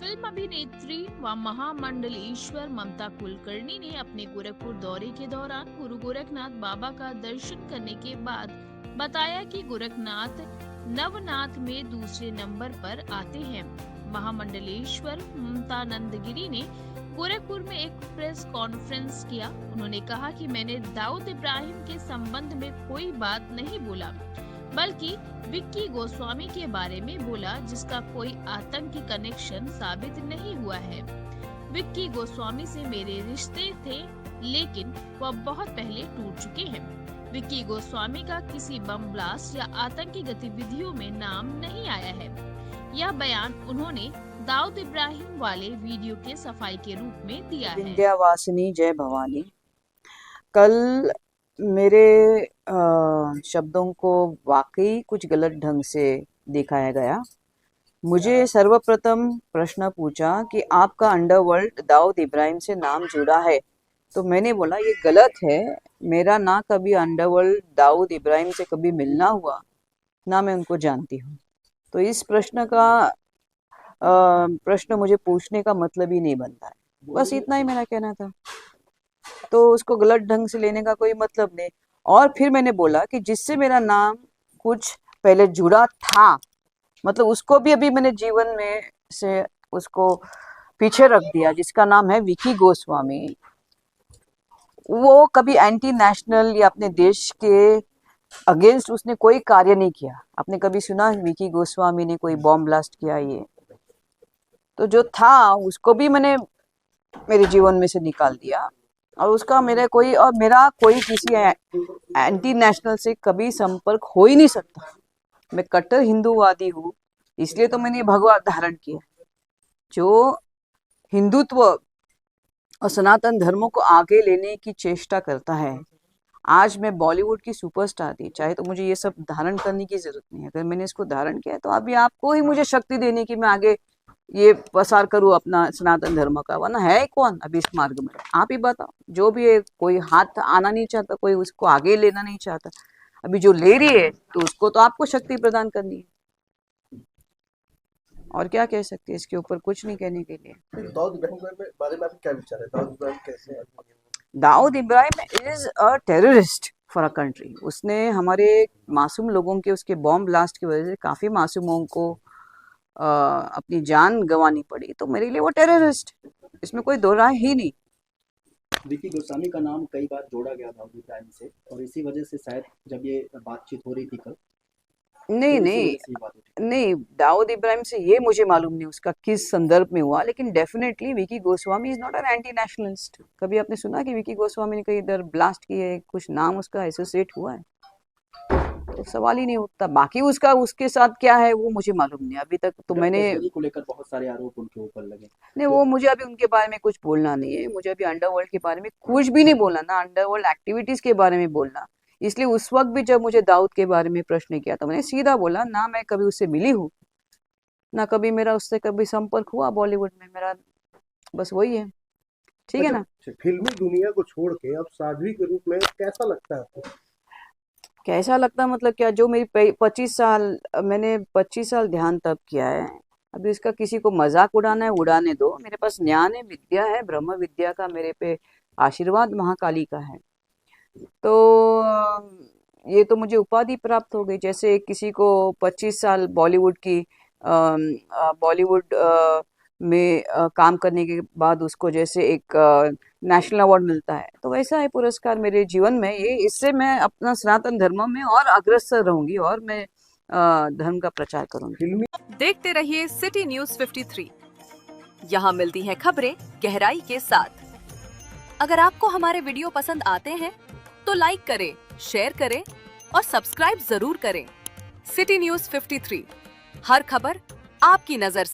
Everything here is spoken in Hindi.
फिल्म अभिनेत्री व महामंडलेश्वर ममता कुलकर्णी ने अपने गोरखपुर दौरे के दौरान गुरु गोरखनाथ बाबा का दर्शन करने के बाद बताया कि गोरखनाथ नवनाथ में दूसरे नंबर पर आते हैं। महामंडलेश्वर ममता नंदगिरी ने गोरखपुर में एक प्रेस कॉन्फ्रेंस किया। उन्होंने कहा कि मैंने दाऊद इब्राहिम के संबंध में कोई बात नहीं बोला, बल्कि विक्की गोस्वामी के बारे में बोला, जिसका कोई आतंकी कनेक्शन साबित नहीं हुआ है। विक्की गोस्वामी से मेरे रिश्ते थे, लेकिन वह बहुत पहले टूट चुके हैं। विक्की गोस्वामी का किसी बम ब्लास्ट या आतंकी गतिविधियों में नाम नहीं आया है। यह बयान उन्होंने दाऊद इब्राहिम वाले वीडियो के सफाई के रूप में दिया है। विंध्यवासिनी जय भवानी। कल मेरे शब्दों को वाकई कुछ गलत ढंग से दिखाया गया। मुझे सर्वप्रथम प्रश्न पूछा कि आपका अंडरवर्ल्ड दाऊद इब्राहिम से नाम जुड़ा है, तो मैंने बोला ये गलत है। मेरा ना कभी अंडरवर्ल्ड दाऊद इब्राहिम से कभी मिलना हुआ, ना मैं उनको जानती हूँ। तो इस प्रश्न मुझे पूछने का मतलब ही नहीं बनता है। बस इतना ही मेरा कहना था। तो उसको गलत ढंग से लेने का कोई मतलब नहीं। और फिर मैंने बोला कि जिससे मेरा नाम कुछ पहले जुड़ा था, मतलब उसको भी अभी मैंने जीवन में से उसको पीछे रख दिया, जिसका नाम है विक्की गोस्वामी। वो कभी एंटी नेशनल या अपने देश के अगेंस्ट उसने कोई कार्य नहीं किया। आपने कभी सुना विक्की गोस्वामी ने कोई बॉम्ब ब्लास्ट किया? ये तो जो था उसको भी मैंने मेरे जीवन में से निकाल दिया, और उसका मेरा कोई किसी एंटी नेशनल से कभी संपर्क हो ही नहीं सकता। मैं कट्टर हिंदूवादी हूँ, इसलिए तो मैंने भगवा धारण किया। जो हिंदुत्व और सनातन धर्मों को आगे लेने की चेष्टा करता है, आज मैं बॉलीवुड की सुपरस्टार थी, चाहे तो मुझे ये सब धारण करने की जरूरत नहीं है। अगर मैंने इसको धारण किया तो अभी आपको ही मुझे शक्ति देने की मैं आगे ये प्रसार करूँ अपना सनातन धर्म का, वरना है कौन अभी इस मार्ग में? आप ही बताओ। जो भी है, कोई हाथ आना नहीं चाहता, कोई उसको आगे लेना नहीं चाहता। अभी जो ले रही है तो उसको तो आपको शक्ति प्रदान करनी है। और क्या कह सकते हैं इसके ऊपर? कुछ नहीं कहने के लिए। दाऊद इब्राहिम के बारे में आपका क्या विचार है? दाऊद इब्राहिम कैसे है? Dawood Ibrahim is a terrorist for a country. उसने हमारे मासूम लोगों के, उसके बॉम्ब ब्लास्ट की वजह से काफी मासूमों को अपनी जान गंवानी पड़ी। तो मेरे लिए वो टेररिस्ट, इसमें कोई दो राय ही नहीं। विक्की गोस्वामी का नाम कई बार जोड़ा गया दाऊद इब्राहिम से, और इसी वजह से शायद जब ये बातचीत हो रही थी कल, नहीं, दाऊद इब्राहिम से ये मुझे मालूम नहीं उसका किस संदर्भ में हुआ, लेकिन definitely Vicky Goswami is not an anti nationalist. कभी आपने सुना कि विक्की गोस्वामी ने कहीं इधर ब्लास्ट किए, कुछ नाम उसका एसोसिएट हुआ है? तो सवाल ही नहीं उठता। बाकी उसके साथ क्या है वो मुझे मालूम नहीं अभी तक। तो मैंने को लेकर बहुत सारे आरोप उनके ऊपर लगे। नहीं, वो मुझे अभी उनके बारे में कुछ बोलना नहीं है। मुझे अभी अंडरवर्ल्ड के बारे में कुछ भी नहीं बोलना, ना अंडरवर्ल्ड एक्टिविटीज के बारे में बोलना। इसलिए उस वक्त भी जब मुझे दाऊद के बारे में प्रश्न किया तो मैंने सीधा बोला, ना मैं कभी उससे मिली हूँ, ना कभी मेरा उससे कभी संपर्क हुआ बॉलीवुड में। मेरा बस वही है, ठीक है ना? फिल्मी दुनिया को छोड़ के अब साध्वी के रूप में कैसा लगता है आपको? कैसा लगता है मतलब क्या? जो मेरी 25 साल, मैंने 25 साल ध्यान तप किया है। अभी इसका किसी को मजाक उड़ाना है, उड़ाने दो। मेरे पास ज्ञान है, विद्या है, ब्रह्म विद्या का मेरे पे आशीर्वाद महाकाली का है। तो ये तो मुझे उपाधि प्राप्त हो गई। जैसे किसी को 25 साल बॉलीवुड में काम करने के बाद उसको जैसे एक नेशनल अवार्ड मिलता है, तो वैसा है पुरस्कार मेरे जीवन में ये। इससे मैं अपना सनातन धर्म में और अग्रसर रहूंगी और मैं धर्म का प्रचार करूंगी। देखते रहिए सिटी न्यूज 53। यहाँ मिलती हैं खबरें गहराई के साथ। अगर आपको हमारे वीडियो पसंद आते हैं तो लाइक करें, शेयर करें और सब्सक्राइब जरूर करें। सिटी न्यूज 53, हर खबर आपकी नजर।